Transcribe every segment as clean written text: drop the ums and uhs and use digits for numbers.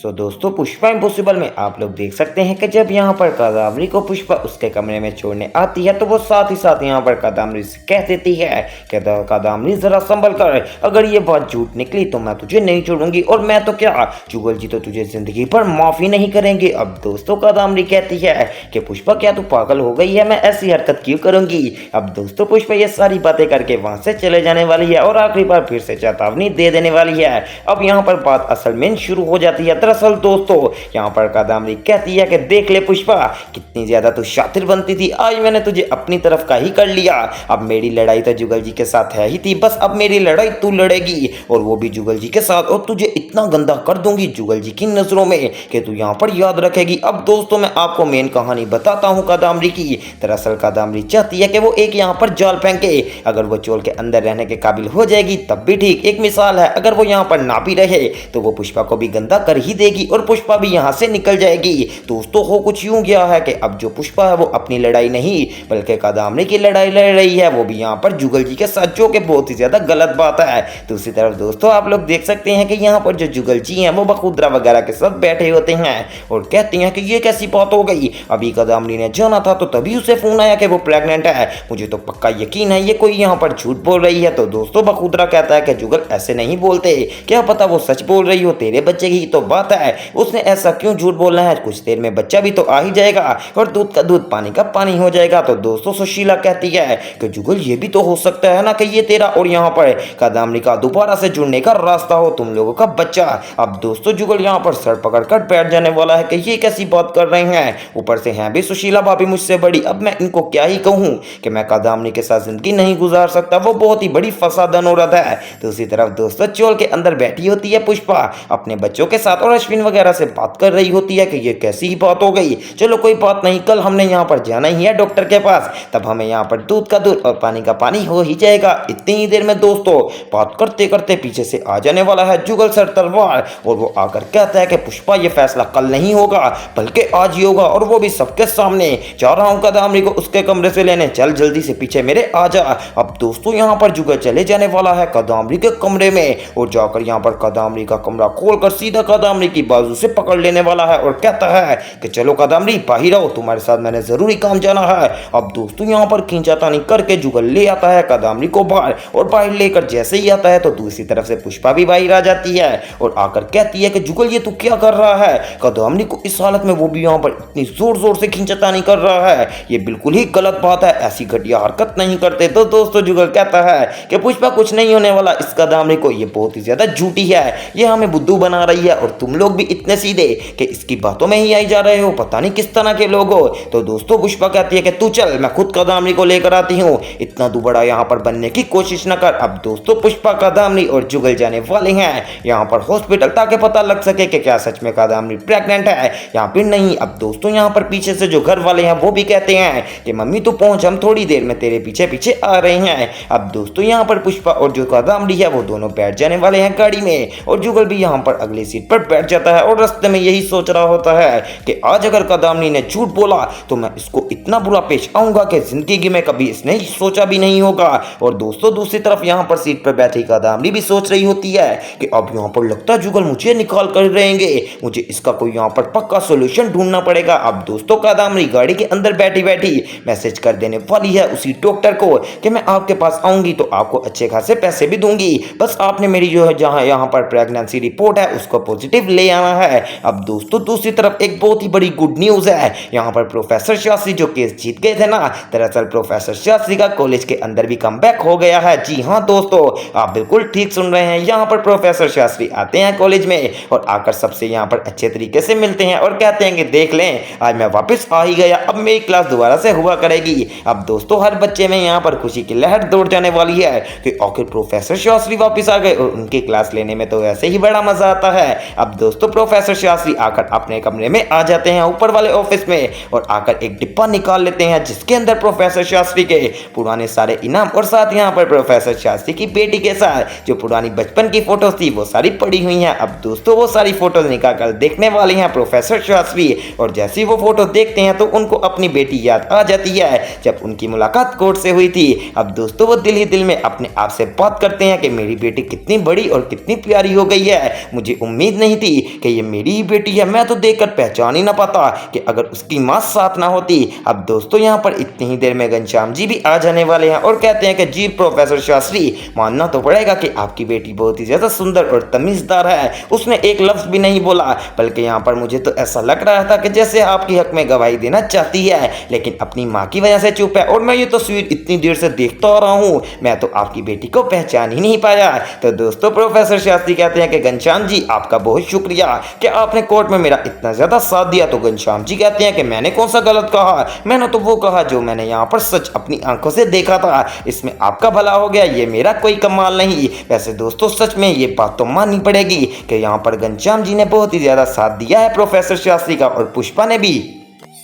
दोस्तों पुष्पा इम्पॉसिबल में आप लोग देख सकते हैं कि जब यहाँ पर कादावरी को पुष्पा उसके कमरे में छोड़ने आती है तो वो साथ ही साथ यहाँ पर कादावरी से कह देती है कि कादावरी जरा संभल कर, अगर ये बात झूठ निकली तो मैं तुझे नहीं छोड़ूंगी और मैं तो क्या जुगल जी तो तुझे जिंदगी भर माफी नहीं करेंगे। अब दोस्तों कादावरी कहती है कि पुष्पा क्या तू पागल हो गई है, मैं ऐसी हरकत क्यों करूंगी। अब दोस्तों पुष्पा ये सारी बातें करके वहां से चले जाने वाली है और आखिरी बार फिर से चेतावनी दे देने वाली है। अब यहाँ पर बात असल में शुरू हो जाती है। दरअसल दोस्तों यहाँ पर कादावरी कहती है कि देख ले पुष्पा, कितनी ज्यादा तू शातिर बनती थी, आज मैंने तुझे अपनी तरफ का ही कर लिया। अब मेरी लड़ाई तो जुगल जी के साथ है ही थी, बस अब मेरी लड़ाई तू लड़ेगी और वो भी जुगल जी के साथ, और तुझे इतना गंदा कर दूंगी जुगल जी की नजरों में कि तू यहाँ पर याद रखेगी। अब दोस्तों मैं आपको मेन कहानी बताता हूँ कादावरी की। दरअसल कादावरी चाहती है कि वो एक यहाँ पर जाल फेंके, अगर वो चोल के अंदर रहने के काबिल हो जाएगी तब भी ठीक। एक मिसाल है, अगर वो यहाँ पर ना भी रहे तो वो पुष्पा को भी गंदा कर ही देगी और पुष्पा भी यहाँ से निकल जाएगी। दोस्तों हो कुछ यूं गया है कि अब जो पुष्पा है वो अपनी लड़ाई नहीं बल्कि कादावरी की लड़ाई लड़ रही है, वो भी यहाँ पर जुगल जी के साथ, जो कि बहुत ही ज्यादा गलत बात है। दूसरी तरफ दोस्तों आप लोग देख सकते हैं कि यहाँ पर जो जुगल जी हैं वो बखुद्रा वगैरह के साथ बैठे होते हैं और कहते हैं कि ये कैसी बात हो गई, अभी कादावरी ने जाना था तो तभी उसे फोन आया कि वो प्रेग्नेंट है, मुझे तो पक्का यकीन है ये कोई यहाँ पर झूठ बोल रही है। तो दोस्तों बखुद्रा कहता है कि जुगल ऐसे नहीं बोलते, क्या पता वो सच बोल रही हो, तेरे बच्चे की तो बात है, उसने ऐसा क्यों झूठ बोलना है, कुछ देर में बच्चा भी तो आ ही जाएगा और दूध का दूध पानी का पानी हो जाएगा। तो दोस्तों सुशीला कहती है कि जुगल ये भी तो हो सकता है ना कि ये तेरा और यहाँ पर कादावरी का दोबारा से जुड़ने का रास्ता हो, तुम लोगों का बच्चा। अब दोस्तों जुगल यहाँ पर सर पकड़ कर बैठ जाने वाला है कि ये कैसी बात कर रहे हैं, ऊपर से हैं भी सुशीला भाभी मुझसे बड़ी, अब मैं इनको क्या ही कहूँ कि मैं कादावरी के साथ जिंदगी नहीं गुजार सकता, वो बहुत ही बड़ी फसादन औरत है। दूसरी तरफ दोस्तों चोल के अंदर बैठी होती है पुष्पा अपने बच्चों के साथ और अश्विन वगैरह से बात कर रही होती है कि ये कैसी ही बात हो गई, चलो कोई बात नहीं, कल हमने यहाँ पर जाना ही है डॉक्टर के पास, तब हमें यहाँ पर दूध का दूध और पानी का पानी हो ही जाएगा। इतनी ही देर में दोस्तों बात करते करते पीछे से आ जाने वाला है जुगल सर तलवार और वो आकर कहता है कि पुष्पा ये फैसला कल नहीं होगा बल्कि आज ही होगा, और वो भी सबके सामने, जा रहा हूँ कादावरी को उसके कमरे से लेने, चल जल्दी से पीछे मेरे आ जा। अब दोस्तों यहाँ पर जुगल चले जाने वाला है कादावरी के कमरे में और जाकर यहाँ पर कादावरी का कमरा खोलकर सीधा कादावरी की बाजू से पकड़ लेने वाला है और कहता है कि चलो कादावरी बाहर आओ, तुम्हारे साथ मैंने जरूरी काम जाना है। अब दोस्तों यहाँ पर खींचातानी करके जुगल ले आता है कादावरी को बाहर और बाहर लेकर जैसे ही आता है तो दूसरी तरफ से पुष्पा भी बाहर आ जाती है और आकर कहती है कि जुगल ये तू क्या कर रहा है, कादावरी को इस हालत में वो भी यहाँ पर इतनी जोर जोर से खींचातानी कर रहा है, ये बिल्कुल ही गलत बात है, ऐसी घटिया हरकत नहीं करते। तो दोस्तों जुगल कहता है कि पुष्पा कुछ नहीं होने वाला इस कादावरी को, ये बहुत ही ज्यादा झूठी है, ये हमें बुद्धू बना रही है और तुम लोग भी इतने सीधे कि इसकी बातों में ही आई जा रहे हो, पता नहीं किस तरह के लोग हो। तो दोस्तों पुष्पा कहती है कि तू चल, मैं खुद कादावरी को लेकर आती हूँ, इतना दुबड़ा यहाँ पर बनने की कोशिश न कर। अब दोस्तों पुष्पा कादावरी और जुगल जाने वाले हैं यहाँ पर हॉस्पिटल ताकि पता लग सके कि क्या सच में कादावरी प्रेग्नेंट है या फिर नहीं। अब दोस्तों यहाँ पर पीछे से जो घर वाले हैं वो भी कहते हैं कि मम्मी तू पहुंच, हम थोड़ी देर में तेरे पीछे पीछे आ रहे हैं। अब दोस्तों यहाँ पर पुष्पा और जो कादावरी है वो दोनों बैठ जाने वाले हैं गाड़ी में और जुगल भी यहाँ पर अगली सीट पर बैठ जाता है और रास्ते में यही सोच रहा होता है कि आज अगर कादावरी ने झूठ बोला तो मैं इसको इतना बुरा पेश आऊंगा कि जिंदगी में कभी इसने सोचा भी नहीं होगा। और दोस्तों दूसरी तरफ यहाँ पर सीट पर बैठी कादावरी भी सोच रही होती है कि अब यहाँ पर लगता है जुगल मुझे निकाल कर रहेंगे, मुझे इसका कोई यहाँ पर पक्का सोल्यूशन ढूंढना पड़ेगा। अब दोस्तों कादावरी गाड़ी के अंदर बैठी बैठी मैसेज कर देने वाली है उसी डॉक्टर को कि मैं आपके पास आऊंगी तो आपको अच्छे खासे पैसे भी दूंगी, बस आपने मेरी जो है जहाँ यहाँ पर प्रेगनेंसी रिपोर्ट है उसको पॉजिटिव ले आना है। अब दोस्तों दूसरी तरफ एक बहुत ही बड़ी गुड न्यूज है, यहाँ पर प्रोफेसर शास्त्री जो केस जीत गए थे ना, दरअसल प्रोफेसर शास्त्री का कॉलेज के अंदर भी कमबैक हो गया है। जी हाँ दोस्तों आप बिल्कुल ठीक सुन रहे हैं, यहाँ पर प्रोफेसर शास्त्री आते हैं कॉलेज में और आकर सबसे यहाँ पर अच्छे तरीके से मिलते हैं और कहते हैं कि देख लें आज मैं वापस आ ही गया, अब मेरी क्लास दोबारा से हुआ करेगी। अब दोस्तों हर बच्चे में यहाँ पर खुशी की लहर दौड़ जाने वाली है कि आखिर प्रोफेसर शास्त्री वापस आ गए और उनकी क्लास लेने में तो ऐसे ही बड़ा मजा आता है। अब दोस्तों प्रोफेसर शास्त्री आकर अपने कमरे में आ जाते हैं ऊपर वाले ऑफिस में और आकर एक डिब्बा निकाल लेते हैं जिसके अंदर प्रोफेसर शास्त्री के पुराने सारे इनाम और साथ यहाँ पर प्रोफेसर शास्त्री की बेटी के साथ जो पुरानी बचपन की फोटोज थी वो सारी पड़ी हुई हैं। अब दोस्तों वो सारी फोटोज निकाल कर देखने वाले हैं प्रोफेसर शास्त्री, और जैसे ही वो फोटो देखते हैं तो उनको अपनी बेटी याद आ जाती है जब उनकी मुलाकात कोर्ट से हुई थी। अब दोस्तों वो दिल ही दिल में अपने आप से बात करते हैं कि मेरी बेटी कितनी बड़ी और कितनी प्यारी हो गई है, मुझे उम्मीद नहीं थी कि ये मेरी ही बेटी है, मैं तो देखकर पहचान ही ना पाता कि अगर उसकी माँ साथ ना होती। अब दोस्तों यहाँ पर इतनी ही देर में घनश्याम जी भी आ जाने वाले हैं और कहते हैं कि जी प्रोफेसर शास्त्री, मानना तो पड़ेगा कि आपकी बेटी बहुत ही ज्यादा सुंदर और तमीजदार है, उसने एक लफ्ज भी नहीं बोला, बल्कि यहाँ पर मुझे तो ऐसा लग रहा था कि जैसे आपके हक में गवाही देना चाहती है, लेकिन अपनी माँ की वजह से चुप है। और मैं ये तस्वीर इतनी देर से देखता आ रहा हूँ, मैं तो आपकी बेटी को पहचान ही नहीं पाया। तो दोस्तों प्रोफेसर शास्त्री कहते हैं कि घनश्याम जी आपका बहुत शुक्रिया कि आपने कोर्ट में मेरा इतना ज्यादा साथ दिया। तो घनश्याम जी कहते हैं कि मैंने कौन सा गलत कहा, मैंने तो वो कहा जो मैंने यहाँ पर सच अपनी आंखों से देखा था, इसमें आपका भला हो गया, ये मेरा कोई कमाल नहीं। वैसे दोस्तों सच में ये बात तो माननी पड़ेगी कि यहाँ पर घनश्याम जी ने बहुत ही ज्यादा साथ दिया है प्रोफेसर शास्त्री का, और पुष्पा ने भी।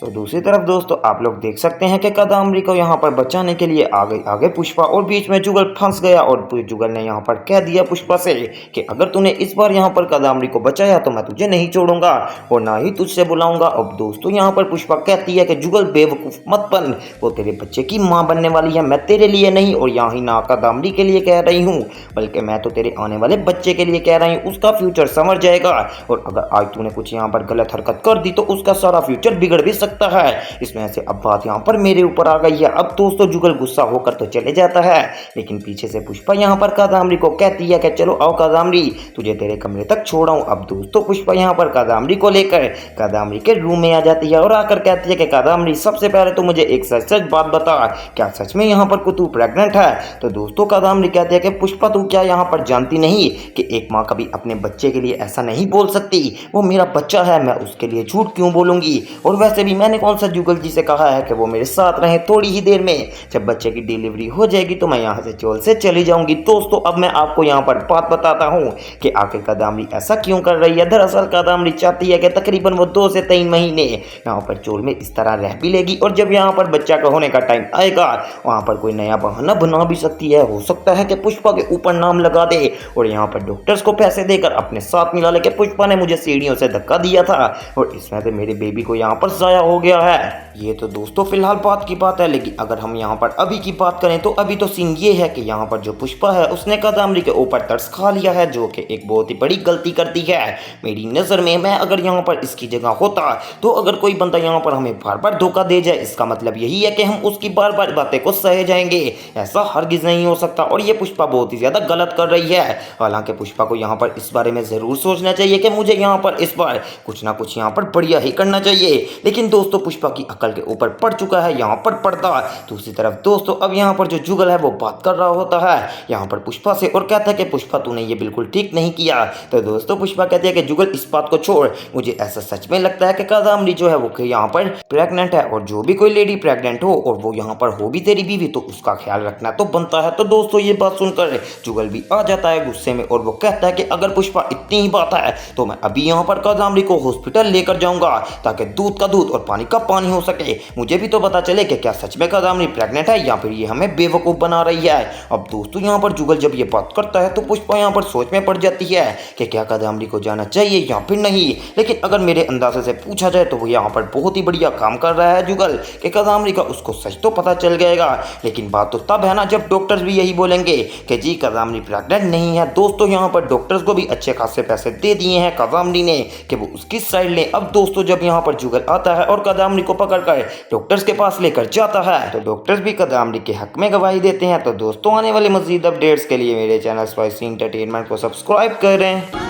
दूसरी तरफ दोस्तों आप लोग देख सकते हैं कि कादम्बरी को यहाँ पर बचाने के लिए आगे पुष्पा, और बीच में जुगल फंस गया, और जुगल ने यहाँ पर कह दिया पुष्पा से कि अगर तूने इस बार यहाँ पर कादम्बरी को बचाया तो मैं तुझे नहीं छोड़ूंगा और ना ही तुझसे बुलाऊंगा। अब दोस्तों यहाँ पर पुष्पा कहती है कि जुगल बेवकूफ मत बन, वो तेरे बच्चे की माँ बनने वाली है, मैं तेरे लिए नहीं और यहाँ ही ना कादम्बरी के लिए कह रही हूँ, बल्कि मैं तो तेरे आने वाले बच्चे के लिए कह रही हूँ, उसका फ्यूचर संवर जाएगा, और अगर आज तूने कुछ यहाँ पर गलत हरकत कर दी तो उसका सारा फ्यूचर बिगड़ भी सकता है। इसमें से अब बात यहाँ पर मेरे ऊपर आ गई है। अब दोस्तों जुगल गुस्सा होकर तो चले जाता है, लेकिन पीछे से पुष्पा यहाँ पर कादम्बरी को कहती है कि चलो आओ कादम्बरी, तुझे तेरे कमरे तक छोड़ाऊं। अब दोस्तों पुष्पा यहाँ पर कादम्बरी को लेकर कादम्बरी के रूम में आ जाती है और आकर कहती है कि कादम्बरी सबसे पहले तो मुझे एक सच सच बात बता, क्या सच में यहाँ पर तू प्रेग्नेंट है? तो दोस्तों कादम्बरी कहती है कि पुष्पा तू क्या यहाँ पर जानती नहीं कि एक माँ कभी अपने बच्चे के लिए ऐसा नहीं बोल सकती, वो मेरा बच्चा है, मैं उसके लिए झूठ क्यों बोलूंगी, और वैसे भी मैंने कौन सा जुगल जी से कहा है कि वो मेरे साथ रहे, थोड़ी ही देर में जब बच्चे की डिलीवरी हो जाएगी तो मैं यहाँ से चोल से चली जाऊंगी। दोस्तों अब मैं आपको यहाँ पर बात बताता हूँ कि आखिर कादम्बरी ऐसा क्यों कर रही है। दरअसल कादम्बरी चाहती है कि तकरीबन वो 2 से 3 महीने यहाँ पर चोल में इस तरह रह भी लेगी, और जब यहाँ पर बच्चा का होने का टाइम आएगा वहाँ पर कोई नया बहाना बना भी सकती है, हो सकता है कि पुष्पा के ऊपर नाम लगा दे और यहाँ पर डॉक्टर्स को पैसे देकर अपने साथ मिला ले कि पुष्पा ने मुझे सीढ़ियों से धक्का दिया था और इसमें से मेरे बेबी को यहाँ पर जाया हो गया है। ये तो दोस्तों फिलहाल बात की बात है, लेकिन अगर हम यहाँ पर अभी की बात करें तो अभी तो सीन ये है कि यहाँ पर जो पुष्पा है उसने कादम्बरी के ऊपर तरस खा लिया है, जो कि एक बहुत ही बड़ी गलती करती है मेरी नज़र में। मैं अगर यहाँ पर इसकी जगह होता तो अगर कोई बंदा यहाँ पर हमें बार बार धोखा दे जाए, इसका मतलब यही है कि हम उसकी बार बार बातें को सहे जाएंगे, ऐसा हरगिज नहीं हो सकता, और ये पुष्पा बहुत ही ज़्यादा गलत कर रही है। हालांकि पुष्पा को यहाँ पर इस बारे में ज़रूर सोचना चाहिए कि मुझे यहाँ पर इस बार कुछ ना कुछ यहाँ पर बढ़िया ही करना चाहिए, लेकिन दोस्तों पुष्पा की अकल के ऊपर पड़ चुका है यहाँ पर पर्दा। दूसरी तरफ दोस्तों अब यहाँ पर जो जुगल है वो बात कर रहा होता है यहाँ पर पुष्पा से और कहता है कि पुष्पा तूने ये बिल्कुल ठीक नहीं किया। तो दोस्तों पुष्पा कहती है कि जुगल इस बात को छोड़, मुझे ऐसा सच में लगता है कि कादम्बरी जो है वो यहाँ पर प्रेग्नेंट है, और जो भी कोई लेडी प्रेग्नेंट हो और वो यहाँ पर हो भी तेरी बीवी तो उसका ख्याल रखना तो बनता है। तो दोस्तों ये बात सुनकर जुगल भी आ जाता है गुस्से में और वो कहता है कि अगर पुष्पा इतनी ही बात है तो मैं अभी यहाँ पर कादम्बरी को हॉस्पिटल लेकर जाऊंगा ताकि दूध का दूध और पानी का पानी हो सके, मुझे भी तो पता चले कि क्या सच में कादम्बरी प्रेग्नेंट है या फिर ये हमें बेवकूफ़ बना रही है। अब दोस्तों यहाँ पर जुगल जब ये बात करता है तो पुष्पा यहाँ पर सोच में पड़ जाती है कि क्या कादम्बरी को जाना चाहिए या फिर नहीं, लेकिन अगर मेरे अंदाजे से पूछा जाए तो वो यहाँ पर बहुत ही बढ़िया काम कर रहा है जुगल कि कादम्बरी का उसको सच तो पता चल जाएगा, लेकिन बात तो तब है ना जब डॉक्टर्स भी यही बोलेंगे कि जी कादम्बरी प्रेग्नेंट नहीं है। दोस्तों यहाँ पर डॉक्टर्स को भी अच्छे खासे पैसे दे दिए हैं कादम्बरी ने कि वो उसकी साइड ले। अब दोस्तों जब यहाँ पर जुगल आता है और कादम्बरी को पकड़कर डॉक्टर्स के पास लेकर जाता है तो डॉक्टर्स भी कादम्बरी के हक में गवाही देते हैं। तो दोस्तों आने वाले मजीद अपडेट्स के लिए मेरे चैनल स्पाइसी एंटरटेनमेंट को सब्सक्राइब करें।